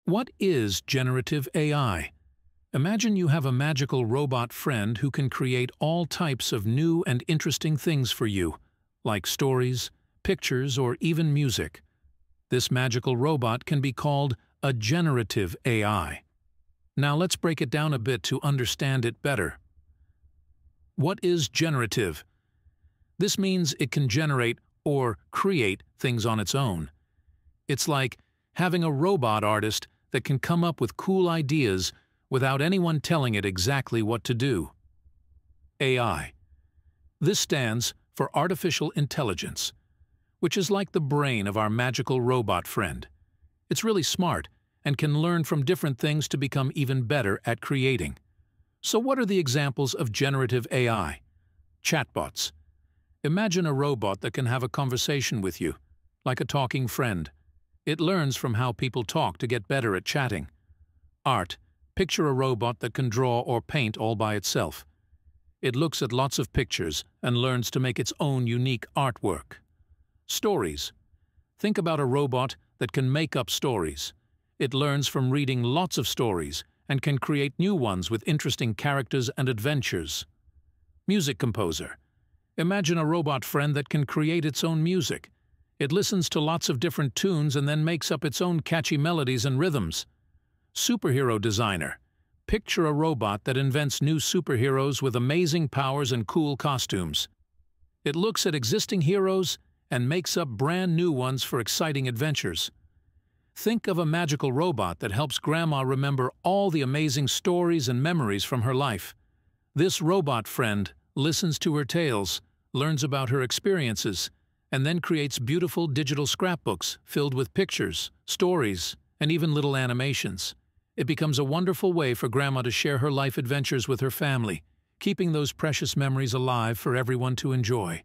What is generative AI? Imagine you have a magical robot friend who can create all types of new and interesting things for you, like stories, pictures, or even music. This magical robot can be called a generative AI. Now let's break it down a bit to understand it better. What is generative? This means it can generate or create things on its own. It's like having a robot artist that can come up with cool ideas without anyone telling it exactly what to do. AI. This stands for artificial intelligence, which is like the brain of our magical robot friend. It's really smart and can learn from different things to become even better at creating. So what are the examples of generative AI? Chatbots. Imagine a robot that can have a conversation with you, like a talking friend. It learns from how people talk to get better at chatting. Art. Picture a robot that can draw or paint all by itself. It looks at lots of pictures and learns to make its own unique artwork. Stories. Think about a robot that can make up stories. It learns from reading lots of stories and can create new ones with interesting characters and adventures. Music composer. Imagine a robot friend that can create its own music. It listens to lots of different tunes and then makes up its own catchy melodies and rhythms. Superhero designer. Picture a robot that invents new superheroes with amazing powers and cool costumes. It looks at existing heroes and makes up brand new ones for exciting adventures. Think of a magical robot that helps Grandma remember all the amazing stories and memories from her life. This robot friend listens to her tales, learns about her experiences, and then creates beautiful digital scrapbooks filled with pictures, stories, and even little animations. It becomes a wonderful way for Grandma to share her life adventures with her family, keeping those precious memories alive for everyone to enjoy.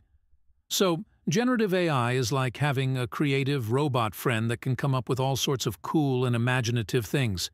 So, generative AI is like having a creative robot friend that can come up with all sorts of cool and imaginative things.